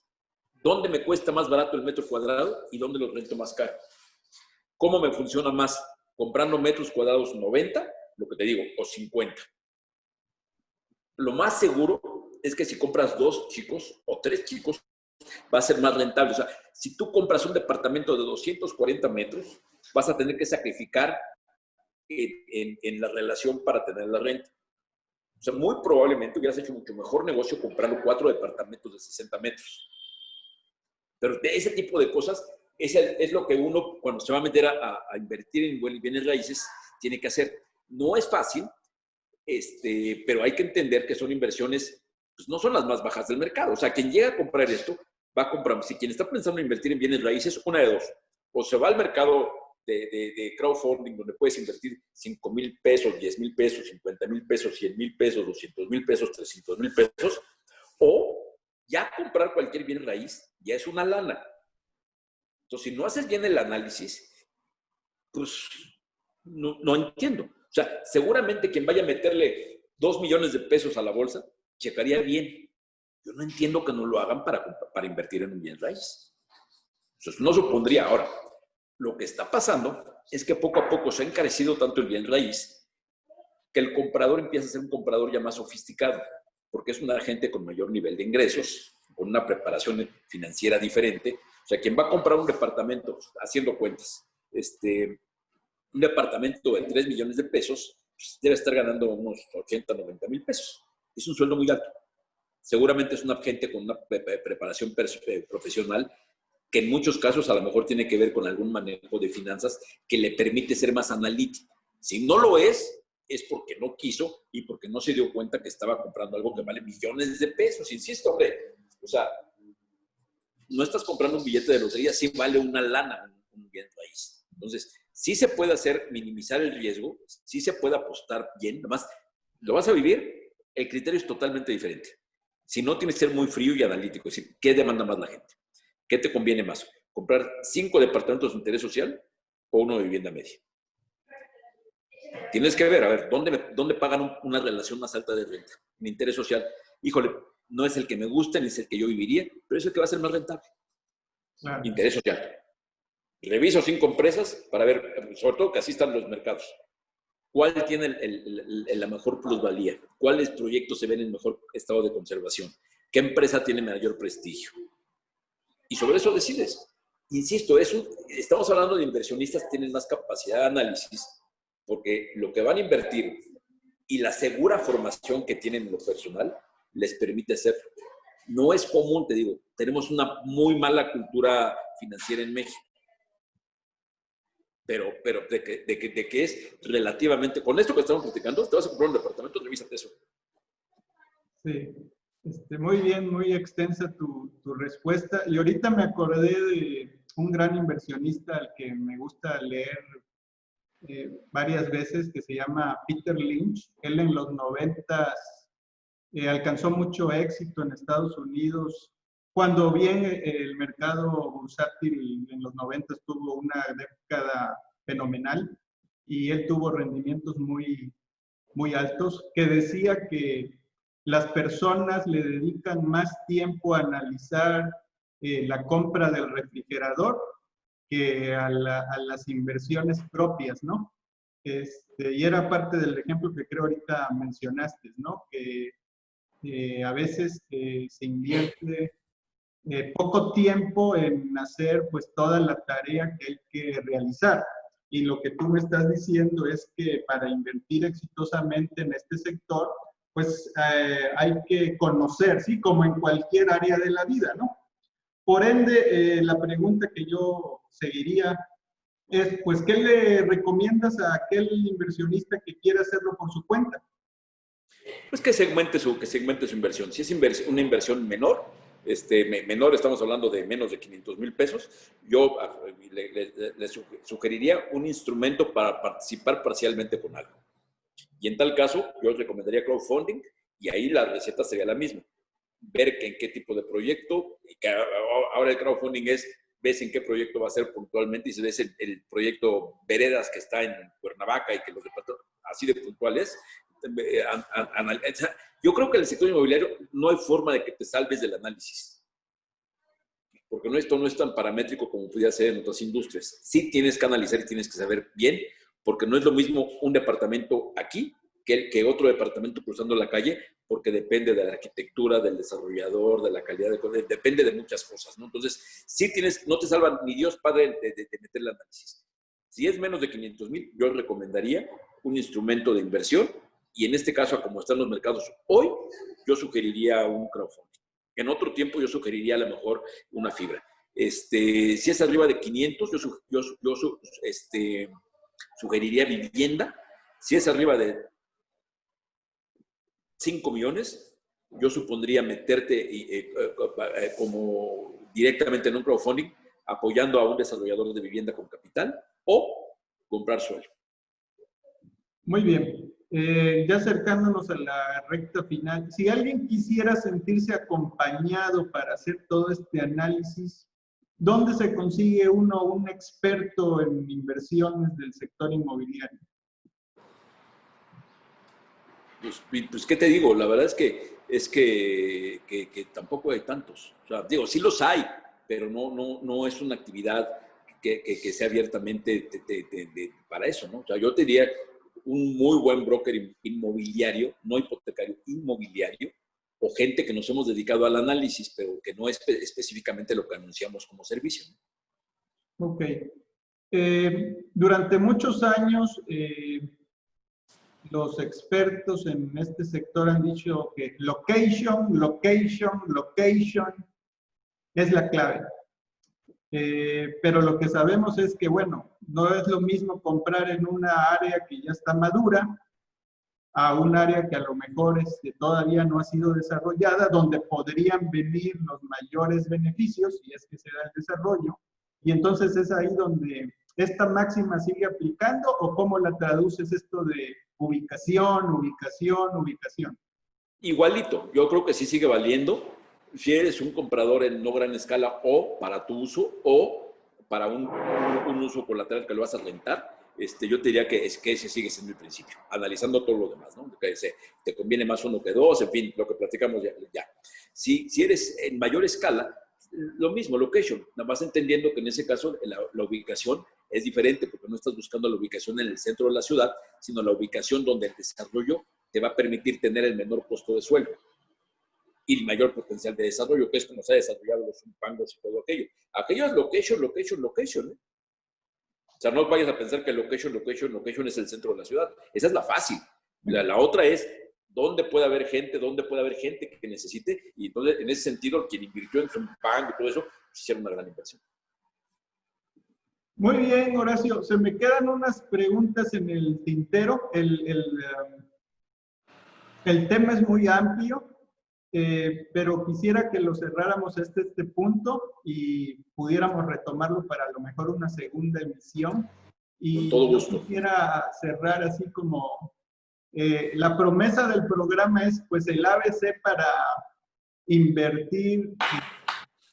¿Dónde me cuesta más barato el metro cuadrado y dónde lo rento más caro? ¿Cómo me funciona más? Comprando metros cuadrados 90, lo que te digo, o 50. Lo más seguro es que si compras 2 chicos o 3 chicos, va a ser más rentable. O sea, si tú compras un departamento de 240 metros, vas a tener que sacrificar en la relación para tener la renta. O sea, muy probablemente hubieras hecho mucho mejor negocio comprando 4 departamentos de 60 metros. Pero de ese tipo de cosas es lo que uno, cuando se va a meter a invertir en bienes raíces, tiene que hacer. No es fácil, pero hay que entender que son inversiones, pues no son las más bajas del mercado. O sea, quien llega a comprar esto, va a comprar. Si quien está pensando en invertir en bienes raíces, una de dos. O se va al mercado de crowdfunding, donde puedes invertir 5,000 pesos, 10,000 pesos, 50,000 pesos, 100,000 pesos, 200,000 pesos, 300,000 pesos, o ya comprar cualquier bien raíz ya es una lana. Entonces, si no haces bien el análisis, pues no entiendo. O sea, seguramente quien vaya a meterle 2 millones de pesos a la bolsa, checaría bien. Yo no entiendo que no lo hagan para invertir en un bien raíz. Entonces, no supondría ahora. Lo que está pasando es que poco a poco se ha encarecido tanto el bien raíz que el comprador empieza a ser un comprador ya más sofisticado, porque es una gente con mayor nivel de ingresos, con una preparación financiera diferente. O sea, quien va a comprar un departamento, haciendo cuentas, un departamento de 3 millones de pesos, pues debe estar ganando unos 80, 90 mil pesos. Es un sueldo muy alto. Seguramente es una gente con una preparación profesional que en muchos casos a lo mejor tiene que ver con algún manejo de finanzas que le permite ser más analítico. Si no lo es porque no quiso y porque no se dio cuenta que estaba comprando algo que vale millones de pesos. Insisto, hombre, o sea, no estás comprando un billete de lotería, sí vale una lana un bien raíz. Entonces, sí se puede hacer, minimizar el riesgo, sí se puede apostar bien, nomás lo vas a vivir, el criterio es totalmente diferente. Si no, tienes que ser muy frío y analítico, es decir, ¿qué demanda más la gente? ¿Qué te conviene más? ¿Comprar 5 departamentos de interés social o uno de vivienda media? Tienes que ver, a ver, ¿dónde pagan una relación más alta de renta? Mi interés social, híjole, no es el que me gusta ni es el que yo viviría, pero es el que va a ser más rentable. Claro. Interés social. Reviso 5 empresas para ver, sobre todo que así están los mercados. ¿Cuál tiene la mejor plusvalía? ¿Cuáles proyectos se ven en mejor estado de conservación? ¿Qué empresa tiene mayor prestigio? Y sobre eso decides. Insisto, estamos hablando de inversionistas que tienen más capacidad de análisis, porque lo que van a invertir y la segura formación que tienen en lo personal les permite hacerlo. No es común, te digo, tenemos una muy mala cultura financiera en México. Pero de que es relativamente, con esto que estamos platicando, te vas a comprar un departamento, revísate eso. Sí, muy bien, muy extensa tu respuesta. Y ahorita me acordé de un gran inversionista al que me gusta leer varias veces, que se llama Peter Lynch. Él en los 90 alcanzó mucho éxito en Estados Unidos. Cuando bien el mercado bursátil en los 90 tuvo una década fenomenal y él tuvo rendimientos muy, muy altos, que decía que las personas le dedican más tiempo a analizar la compra del refrigerador que a las inversiones propias, ¿no? Y era parte del ejemplo que creo ahorita mencionaste, ¿no? Que a veces se invierte poco tiempo en hacer pues toda la tarea que hay que realizar. Y lo que tú me estás diciendo es que para invertir exitosamente en este sector, pues hay que conocer, ¿sí? Como en cualquier área de la vida, ¿no? Por ende, la pregunta que yo seguiría es, pues, ¿qué le recomiendas a aquel inversionista que quiera hacerlo por su cuenta? Pues que segmente su inversión. Si es una inversión menor, menor, estamos hablando de menos de 500,000 pesos, yo le sugeriría un instrumento para participar parcialmente con algo. Y en tal caso, yo recomendaría crowdfunding y ahí la receta sería la misma. Ver en qué tipo de proyecto, y que ahora el crowdfunding ves en qué proyecto va a ser puntualmente y si ves el proyecto Veredas que está en Cuernavaca y que los departamentos, así de puntual es. Yo creo que en el sector inmobiliario no hay forma de que te salves del análisis, porque esto no es tan paramétrico como pudiera ser en otras industrias. Sí tienes que analizar y tienes que saber bien, porque no es lo mismo un departamento aquí que otro departamento cruzando la calle, porque depende de la arquitectura, del desarrollador, de la calidad de cosas, depende de muchas cosas, ¿no? Entonces, sí no te salvan ni Dios Padre de meter el análisis. Si es menos de 500,000, yo recomendaría un instrumento de inversión, y en este caso, como están los mercados hoy, yo sugeriría un crowdfunding. En otro tiempo yo sugeriría a lo mejor una fibra. Si es arriba de 500, yo sugeriría vivienda. Si es arriba de 5 millones, yo supondría meterte como directamente en un crowdfunding, apoyando a un desarrollador de vivienda con capital o comprar suelo. Muy bien. Ya acercándonos a la recta final, si alguien quisiera sentirse acompañado para hacer todo este análisis, ¿dónde se consigue uno un experto en inversiones del sector inmobiliario? Pues, ¿qué te digo? La verdad es que tampoco hay tantos. O sea, digo, sí los hay, pero no es una actividad que sea abiertamente para eso, ¿no? O sea, yo te diría un muy buen broker inmobiliario, no hipotecario, inmobiliario, o gente que nos hemos dedicado al análisis, pero que no es específicamente lo que anunciamos como servicio, ¿no? Ok. Durante muchos años, los expertos en este sector han dicho que location, location, location es la clave. Pero lo que sabemos es que, bueno, no es lo mismo comprar en una área que ya está madura a un área que a lo mejor todavía no ha sido desarrollada, donde podrían venir los mayores beneficios, si es que se da el desarrollo. Y entonces es ahí donde esta máxima sigue aplicando, o cómo la traduces esto de ubicación, ubicación, ubicación. Igualito, yo creo que sí sigue valiendo. Si eres un comprador en no gran escala o para tu uso o para un uso colateral que lo vas a rentar, yo te diría que ese sigue siendo el principio, analizando todo lo demás, ¿no? Que te conviene más uno que dos, en fin, lo que platicamos ya. Si eres en mayor escala, lo mismo, location, nada más entendiendo que en ese caso la ubicación es diferente, porque no estás buscando la ubicación en el centro de la ciudad, sino la ubicación donde el desarrollo te va a permitir tener el menor costo de suelo y el mayor potencial de desarrollo, que es como se ha desarrollado los Zumpangos y todo aquello. Aquello es location, location, location, ¿eh? O sea, no vayas a pensar que location, location, location es el centro de la ciudad. Esa es la fácil. La otra es dónde puede haber gente que necesite, y entonces, en ese sentido, quien invirtió en Zumpang y todo eso, pues hicieron una gran inversión. Muy bien, Horacio. Se me quedan unas preguntas en el tintero. El tema es muy amplio, pero quisiera que lo cerráramos este punto y pudiéramos retomarlo para a lo mejor una segunda emisión. Y con todo gusto. yo quisiera cerrar así como la promesa del programa es pues el ABC para invertir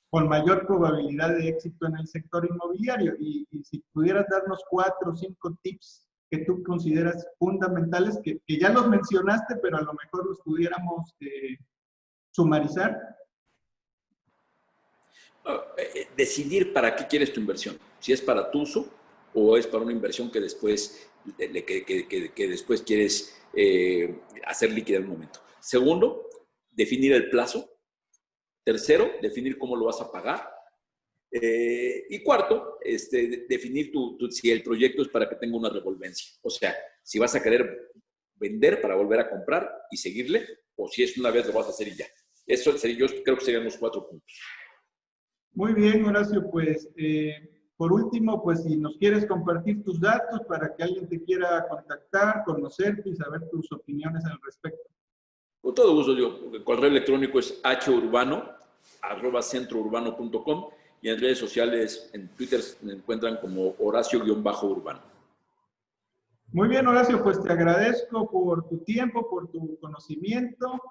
con mayor probabilidad de éxito en el sector inmobiliario. Y si pudieras darnos 4 o 5 tips que tú consideras fundamentales, que ya los mencionaste, pero a lo mejor los pudiéramos sumarizar. Decidir para qué quieres tu inversión. Si es para tu uso o es para una inversión que después, después quieres hacer líquida en un momento. Segundo, definir el plazo. Tercero, definir cómo lo vas a pagar. Y cuarto, definir si el proyecto es para que tenga una revolvencia. O sea, si vas a querer vender para volver a comprar y seguirle, o si es una vez lo vas a hacer y ya. Eso yo creo que serían los 4 puntos. Muy bien, Horacio, pues por último, pues si nos quieres compartir tus datos para que alguien te quiera contactar, conocerte y saber tus opiniones al respecto. Con todo gusto, el correo electrónico es hurbano@centrourbano.com y en redes sociales, en Twitter, me encuentran como Horacio-Urbano. Muy bien, Horacio, pues te agradezco por tu tiempo, por tu conocimiento.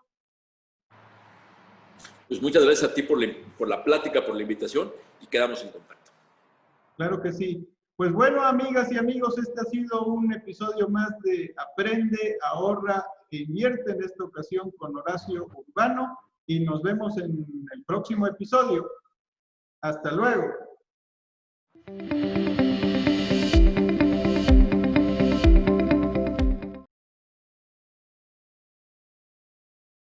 Pues muchas gracias a ti por la plática, por la invitación y quedamos en contacto. Claro que sí. Pues bueno, amigas y amigos, este ha sido un episodio más de Aprende, Ahorra e Invierte, en esta ocasión con Horacio Urbano, y nos vemos en el próximo episodio. Hasta luego.